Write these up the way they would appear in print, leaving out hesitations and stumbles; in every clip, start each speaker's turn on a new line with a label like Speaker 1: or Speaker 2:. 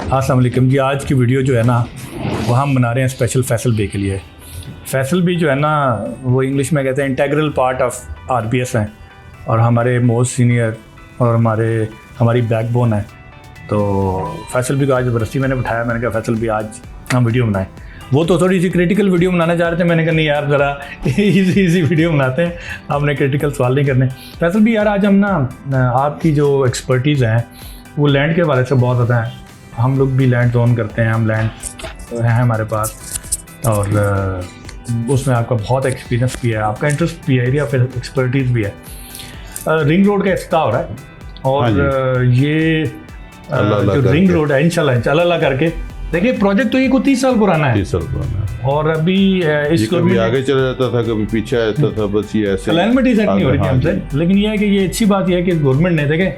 Speaker 1: अस्सलाम वालेकुम जी। आज की वीडियो जो है ना वो हम बना रहे हैं स्पेशल फैसल बे के लिए। फैसल बे जो है ना वो इंग्लिश में कहते हैं इंटेग्रल पार्ट ऑफ आरबीएस हैं और हमारे मोस्ट सीनियर और हमारी बैकबोन है। तो फैसल बे को आज ज़बरदस्ती मैंने बिठाया। मैंने कहा फैसल बे आज हम वीडियो बनाएं। वो तो थोड़ी सी क्रिटिकल वीडियो बनाना चाह रहे थे। मैंने कहा नहीं यार ज़रा इजी वीडियो बनाते हैं, आपने क्रिटिकल सवाल नहीं करने। फैसल बे यार आज हम ना आपकी जो एक्सपर्टीज़ हैं वो लैंड के हवाले से बहुत ज़्यादा हैं। हम लोग भी लैंड ओन करते हैं, हम लैंड है हमारे पास और उसमें आपका बहुत एक्सपीरियंस भी है, आपका इंटरेस्ट भी है, एरिया ऑफ एक्सपर्टीज़ भी है। रिंग रोड का इफ्तिताह हो रहा है और ये जो रिंग रोड है इंशाल्लाह करके देखिए प्रोजेक्ट तो ये को 30 साल पुराना है।
Speaker 2: 30 साल पुराना है और
Speaker 1: अभी इसको
Speaker 2: कभी आगे चला जाता था, कभी पीछे आता था, बस ये ऐसे
Speaker 1: अलाइनमेंट ही सेट नहीं हो रही थी हमसे। लेकिन ये है कि ये अच्छी बात यह है कि गवर्नमेंट ने देखे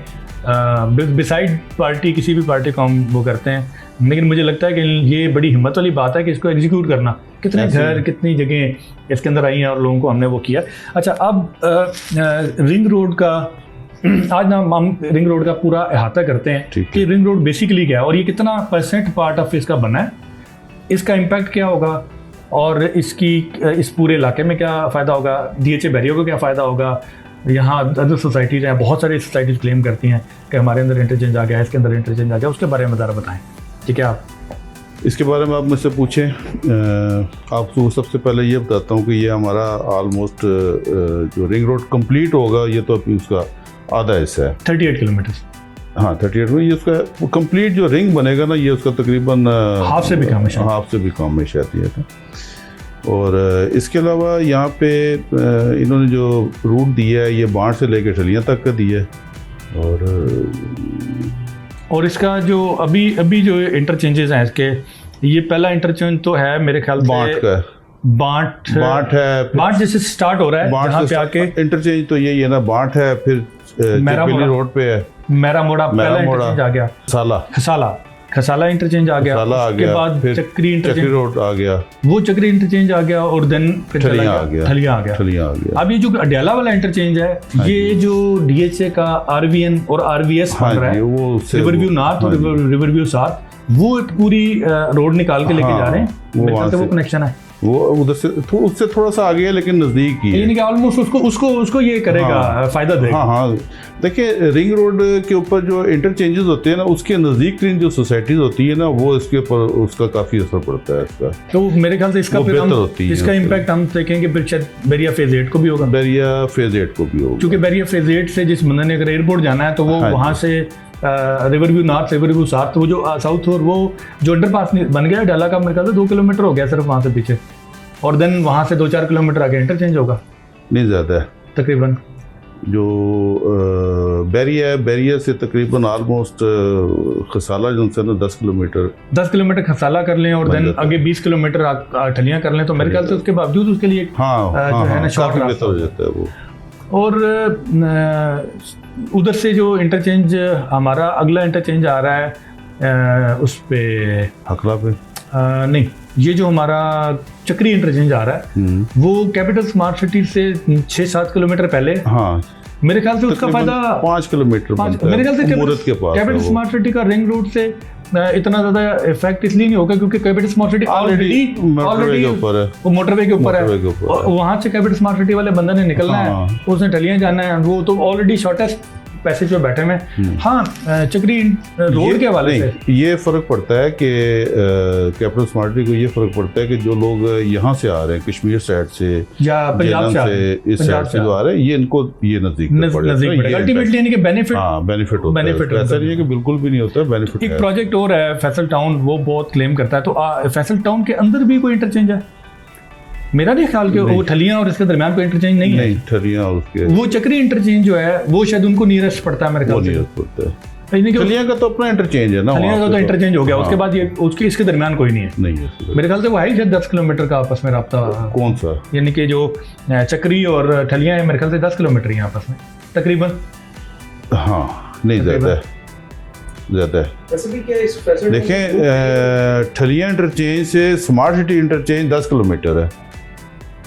Speaker 1: बिसाइड पार्टी किसी भी पार्टी को हम वो करते हैं, लेकिन मुझे लगता है कि ये बड़ी हिम्मत वाली बात है कि इसको एग्जीक्यूट करना। कितने घर कितनी जगह इसके अंदर आई हैं और लोगों को हमने वो किया। अच्छा अब रिंग रोड का आज ना हम रिंग रोड का पूरा अहाता करते हैं कि रिंग रोड बेसिकली क्या है और ये कितना % पार्ट ऑफ इसका बना है, इसका इम्पैक्ट क्या होगा और इस पूरे इलाके में क्या फ़ायदा होगा, DHA बैरियर को क्या फ़ायदा होगा। यहाँ अदर सोसाइटीज़ हैं, बहुत सारी सोसाइटीज़ क्लेम करती हैं कि हमारे अंदर इंटरचेंज आ गया, इसके अंदर इंटरचेंज आ गया। उसके बारे में ज़रा बताएं। ठीक है, आप
Speaker 2: इसके बारे में आप मुझसे पूछें। आपको सबसे पहले ये बताता हूँ कि ये हमारा ऑलमोस्ट जो रिंग रोड कंप्लीट होगा ये तो अभी उसका आधा हिस्सा है,
Speaker 1: 38 किलोमीटर।
Speaker 2: हाँ 38 में ये उसका कंप्लीट जो रिंग बनेगा ना ये उसका तकरीबन
Speaker 1: हाफ से भी कम में
Speaker 2: आती है। और इसके अलावा यहाँ पे इन्होंने जो रूट दिया है ये बाढ़ से लेकर ठलियाँ तक का दिया है।
Speaker 1: और इसका जो अभी जो इंटरचेंजेस हैं इसके, ये पहला इंटरचेंज तो है मेरे ख्याल से
Speaker 2: बांट का, बांट
Speaker 1: जैसे स्टार्ट हो रहा है जहाँ पे आके
Speaker 2: इंटरचेंज तो यही है ना, बांट है, फिर चपली रोड पे है मेरा मोड़ा
Speaker 1: आ गया, खसाला इंटरचेंज आ गया, उसके बाद चक्री
Speaker 2: रोड आ गया,
Speaker 1: वो चक्री इंटरचेंज आ गया और देन ठलियां आ गया। अब ये जो अडियाला वाला इंटरचेंज है ये जो DHA का RVN और RVS बन रहा है, वो रिवरव्यू नॉर्थ और रिवरव्यू साउथ, वो पूरी रोड निकाल के लेके जा रहे हैं। मेरे ख्याल से वो कनेक्शन है,
Speaker 2: वो उधर से उससे थोड़ा सा आगे है लेकिन नज़दीक ही है,
Speaker 1: यानी कि ऑलमोस्ट उसको ये करेगा, फायदा देगा।
Speaker 2: हाँ देखिए रिंग रोड के ऊपर जो इंटरचेंजेस होते हैं ना उसके नज़दीक जो सोसाइटीज़ होती है ना वो इसके ऊपर उसका काफ़ी असर पड़ता है इसका।
Speaker 1: तो मेरे ख्याल से इसका इम्पैक्ट हम देखेंगे फिर शायद बैरिया फेज 8 को भी होगा। क्योंकि बैरिया फेज 8 से जिस बंदे ने अगर एयरपोर्ट जाना है तो वो वहाँ से रिवरव्यू नॉर्थ, रिवरव्यू साउथ, वो जो साउथ और वो जो अंडरपास बन गया डाला का, मेरे ख्याल से 2 किलोमीटर हो गया सिर्फ वहाँ से पीछे, और देन वहाँ से 2-4 किलोमीटर आगे इंटरचेंज होगा।
Speaker 2: नहीं ज़्यादा है तकरीबन। जो बैरिया से तकरीबन ऑलमोस्ट खसाला जो है ना 10 किलोमीटर
Speaker 1: खसाला कर लें और देन आगे 20 किलोमीटर ठलियाँ कर लें तो मेरे ख्याल से उसके बावजूद उसके लिए जो है ना शॉर्ट रास्ता हो जाता है वो। और उधर से जो इंटरचेंज हमारा अगला इंटरचेंज आ रहा है उस पे
Speaker 2: हकला पे
Speaker 1: नहीं, ये जो हमारा चक्री इंटरचेंज आ रहा है वो कैपिटल स्मार्ट सिटी से 6-7 किलोमीटर पहले। हाँ मेरे ख्याल से उसका फायदा
Speaker 2: 5 किलोमीटर
Speaker 1: मेरे ख्याल से कैपिटल स्मार्ट सिटी का रिंग रोड से इतना ज्यादा इफेक्ट इसलिए नहीं होगा क्योंकि capital smart city already motorway के ऊपर है। वहां से कैपिटल स्मार्ट सिटी वाले बंदे ने निकलना है, उसने ठलियां जाना है, वो तो ऑलरेडी शॉर्टेस्ट पैसेज पे बैठे में। हाँ चक्री रोड के हवाले से
Speaker 2: ये फर्क पड़ता है कि कैपिटल स्मार्ट सिटी को ये फर्क पड़ता है कि जो लोग यहाँ से आ रहे हैं कश्मीर साइड से या पंजाब से इस साइड से जो आ रहे हैं ये इनको ये नजदीक पड़ेगा अल्टीमेटली, यानी कि बेनिफिट होता है। ऐसा नहीं है कि बिल्कुल भी नहीं होता है, बेनिफिट।
Speaker 1: एक प्रोजेक्ट और है फैसल टाउन, वो बहुत क्लेम करता है। तो फैसल टाउन के अंदर भी कोई इंटरचेंज है? मेरा नहीं ख्याल कि वो ठलियां और इसके दरमियान कोई इंटरचेंज नहीं है।
Speaker 2: ठलियां उसके
Speaker 1: वो चक्री इंटरचेंज जो है वो शायद उनको नियरेस्ट पड़ता है मेरे ख्याल से।
Speaker 2: ठलियां का तो अपना इंटरचेंज है ना,
Speaker 1: ठलियां का तो इंटरचेंज हो गया। उसके बाद ये उसके इसके दरमियान कोई नहीं है मेरे ख्याल से। वो है शायद 10 किलोमीटर का आपस में रास्ता।
Speaker 2: कौन सा? यानी
Speaker 1: कि जो चक्री और ठलियां है मेरे ख्याल से 10 किलोमीटर ही आपस में तकरीबन।
Speaker 2: हाँ नहीं ज़्यादा है। देखें ठलियां इंटरचेंज से स्मार्ट सिटी इंटरचेंज 10 किलोमीटर है।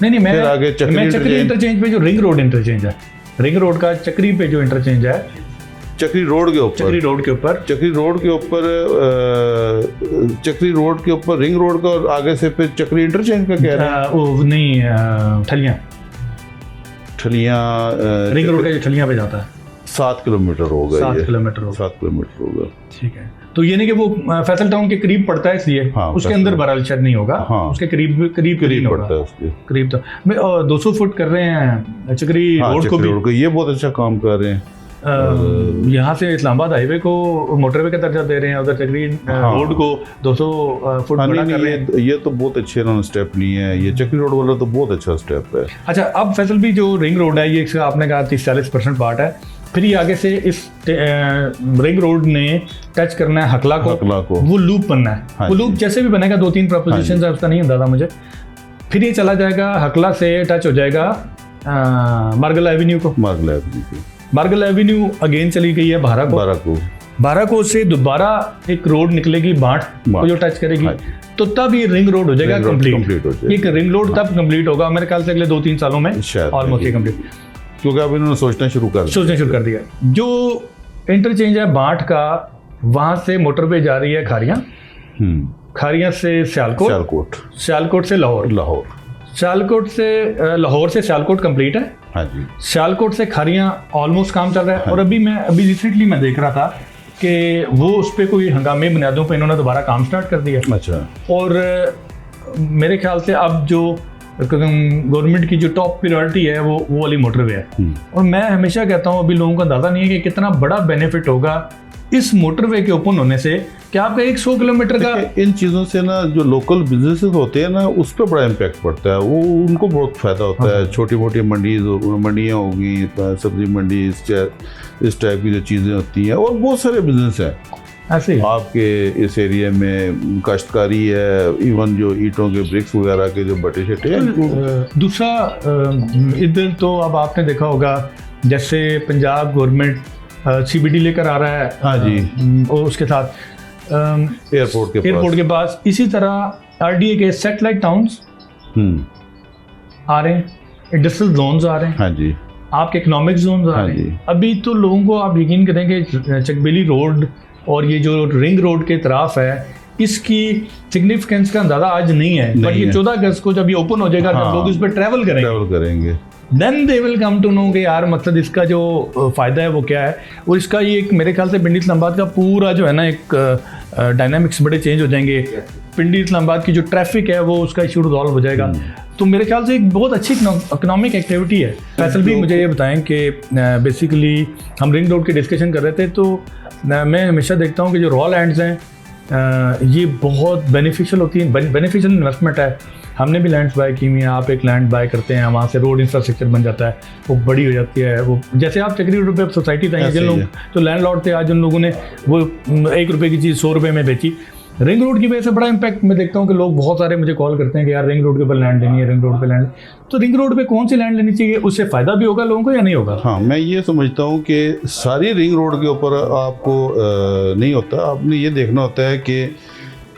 Speaker 1: नहीं मैं चक्री इंटरचेंज पे जो रिंग रोड इंटरचेंज है, रिंग रोड का चक्री पे जो इंटरचेंज है,
Speaker 2: चक्री रोड के ऊपर चक्री रोड के ऊपर रिंग रोड का और आगे से फिर चक्री इंटरचेंज का कह रहे हैं?
Speaker 1: वो नहीं, ठलियाँ रिंग रोड का जो ठलियाँ पे जाता है
Speaker 2: 7 किलोमीटर होगा।
Speaker 1: 7 किलोमीटर होगा।
Speaker 2: 7 किलोमीटर होगा।
Speaker 1: ठीक है, तो ये नहीं कि वो फैसल टाउन के करीब पड़ता है इसलिए उसके अंदर बहरहाल शायद नहीं होगा। उसके करीब
Speaker 2: पड़ता है उसके
Speaker 1: करीब। तो 200 फुट कर रहे हैं चक्री रोड को भी,
Speaker 2: ये बहुत अच्छा काम कर रहे हैं।
Speaker 1: यहाँ से इस्लामाबाद हाईवे को मोटरवे का दर्जा दे रहे हैं, उधर चक्री रोड को 200 फुट बड़ा कर रहे हैं।
Speaker 2: ये तो बहुत अच्छे इन्होंने स्टेप लिए हैं, ये चक्री रोड वाला तो बहुत अच्छा स्टेप है।
Speaker 1: अच्छा, अब फैसल भी जो रिंग रोड है ये आपने कहा 30-40% पार्ट है, फिर ये आगे से इस रिंग रोड ने टच करना है हकला को, वो लूप बनना है। वो लूप जैसे भी बनेगा 2-3 प्रोपोजिशन है, उसका नहीं अंदाजा मुझे। फिर ये चला जाएगा हकला से टच हो जाएगा मार्गल एवेन्यू को। मार्गल एवेन्यू अगेन चली गई है बाराको से दोबारा एक रोड निकलेगी बाट को जो टच करेगी, तो तब ये रिंग रोड हो जाएगा कंप्लीट। ये रिंग रोड तब कंप्लीट होगा मेरे ख्याल से अगले 2-3 सालों में ऑलमोस्ट ये कंप्लीट,
Speaker 2: क्योंकि अब इन्होंने सोचना शुरू कर दिया।
Speaker 1: जो इंटरचेंज है बाट का, वहां से मोटरवे जा रही है खारियां से सियालकोट से लाहौर, लाहौर से सियालकोट कंप्लीट है।
Speaker 2: हाँ जी।
Speaker 1: सियालकोट से खारियां ऑलमोस्ट काम चल रहा है। और अभी रिसेंटली मैं देख रहा था कि वो उस पर कोई हंगामी बुनियादों पर इन्होंने दोबारा काम स्टार्ट कर दिया।
Speaker 2: अच्छा।
Speaker 1: और मेरे ख्याल से अब जो गवर्नमेंट की जो टॉप प्रायोरिटी है वो वाली मोटरवे है। और मैं हमेशा कहता हूँ, अभी लोगों को अंदाजा नहीं है कि कितना बड़ा बेनिफिट होगा इस मोटरवे के ओपन होने से, कि आपका 100 किलोमीटर का।
Speaker 2: इन चीज़ों से ना जो लोकल बिजनेसेस होते हैं ना, उस पर बड़ा इम्पैक्ट पड़ता है, वो उनको बहुत फ़ायदा होता है। छोटी मोटी मंडियाँ होगी, सब्जी मंडी, इस टाइप की जो चीज़ें होती हैं, और बहुत सारे बिजनेस हैं
Speaker 1: ऐसे
Speaker 2: आपके इस एरिया में। काश्तकारी है, इवन जो ईंटों के ब्रिक्स वगैरह के जो बटे शटे हैं।
Speaker 1: दूसरा इधर तो अब आपने देखा होगा, जैसे पंजाब गवर्नमेंट CBD लेकर आ रहा है।
Speaker 2: हाँ जी।
Speaker 1: और उसके साथ
Speaker 2: एयरपोर्ट
Speaker 1: के पास इसी तरह RDA के सैटेलाइट टाउन्स आ रहे हैं, इंडस्ट्रियल जोन्स आ रहे हैं।
Speaker 2: हाँ जी।
Speaker 1: आपके इकोनॉमिक जोन्स आ रहे हैं। अभी तो लोगों को आप यकीन करें कि चकबेली रोड और ये जो रिंग रोड के तरफ है, इसकी सिग्निफिकेंस का अंदाजा आज नहीं है, बट ये 14 अगस्त को जब ये ओपन हो जाएगा, जब लोग इस पर ट्रैवल करेंगे, then they will come to know कि यार मतलब इसका जो फ़ायदा है वो क्या है। और इसका ये एक मेरे ख्याल से पिंडी इस्लामाबाद का पूरा जो है ना एक डायनामिक्स बड़े चेंज हो जाएंगे। पिंडी इस्लामाबाद की जो ट्रैफिक है वो उसका इशू रिजॉल्व हो जाएगा। तो मेरे ख्याल से एक बहुत अच्छी इकोनॉमिक एक्टिविटी है। फैसल भी मुझे ये बताएं कि बेसिकली हम रिंग रोड की डिस्कशन कर रहे थे, तो मैं हमेशा देखता हूँ कि जो रॉ लैंड्स हैं ये बहुत बेनिफिशियल होती हैं, बेनिफिशियल इन्वेस्टमेंट है। हमने भी लैंड्स बाय की हुई हैं। आप एक लैंड बाय करते हैं, वहाँ से रोड इंफ्रास्ट्रक्चर बन जाता है, वो बड़ी हो जाती है। वो जैसे आप चक्री रोड पे सोसाइटी बताएंगे, जिन लोग तो लैंडलॉर्ड थे, आज उन लोगों ने वो 1 रुपये की चीज़ 100 रुपये में बेची। रिंग रोड की वजह से बड़ा इम्पैक्ट मैं देखता हूँ कि लोग बहुत सारे मुझे कॉल करते हैं कि यार रिंग रोड के ऊपर लैंड लेनी है, रिंग रोड पे लैंड। तो रिंग रोड पे कौन सी लैंड लेनी चाहिए, उससे फ़ायदा भी होगा लोगों को या नहीं होगा?
Speaker 2: हाँ, मैं ये समझता हूँ कि सारी रिंग रोड के ऊपर आपको नहीं होता। आपने ये देखना होता है कि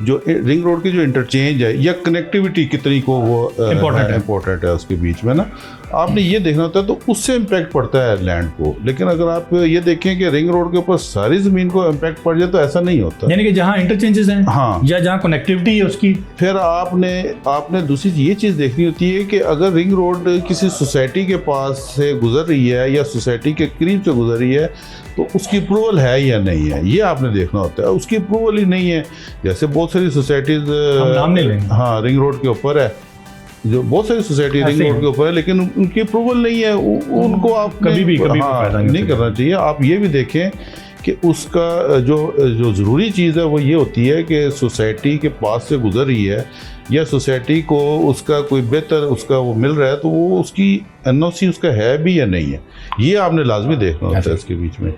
Speaker 2: जो रिंग रोड की जो इंटरचेंज है या कनेक्टिविटी कितनी को वो इम्पोर्टेंट है उसके बीच में ना, आपने ये देखना होता है, तो उससे इम्पैक्ट पड़ता है लैंड को। लेकिन अगर आप ये देखें कि रिंग रोड के ऊपर सारी ज़मीन को इम्पैक्ट पड़ जाए, तो ऐसा नहीं होता।
Speaker 1: यानी कि जहाँ इंटरचेंजेस हैं,
Speaker 2: हाँ,
Speaker 1: या जहाँ कनेक्टिविटी है उसकी।
Speaker 2: फिर आपने दूसरी ये चीज़ देखनी होती है कि अगर रिंग रोड किसी सोसाइटी के पास से गुजर रही है या सोसाइटी के करीब से गुजर रही है, तो उसकी अप्रूवल है या नहीं है, ये आपने देखना होता है। उसकी अप्रूवल ही नहीं है, जैसे बहुत सारी सोसाइटीज़
Speaker 1: नाम नहीं लेंगे,
Speaker 2: हाँ, रिंग रोड के ऊपर है, जो बहुत सारी सोसाइटी रिंग रोड के ऊपर है, लेकिन उनकी अप्रूवल नहीं है। उनको आप कभी भी नहीं करना चाहिए। आप ये भी देखें कि उसका जो ज़रूरी चीज़ है वो ये होती है कि सोसाइटी के पास से गुजर रही है या सोसाइटी को उसका कोई बेहतर उसका वो मिल रहा है, तो वो उसकी NOC उसका है भी या नहीं है, ये आपने लाजमी देखना होता है इसके बीच में।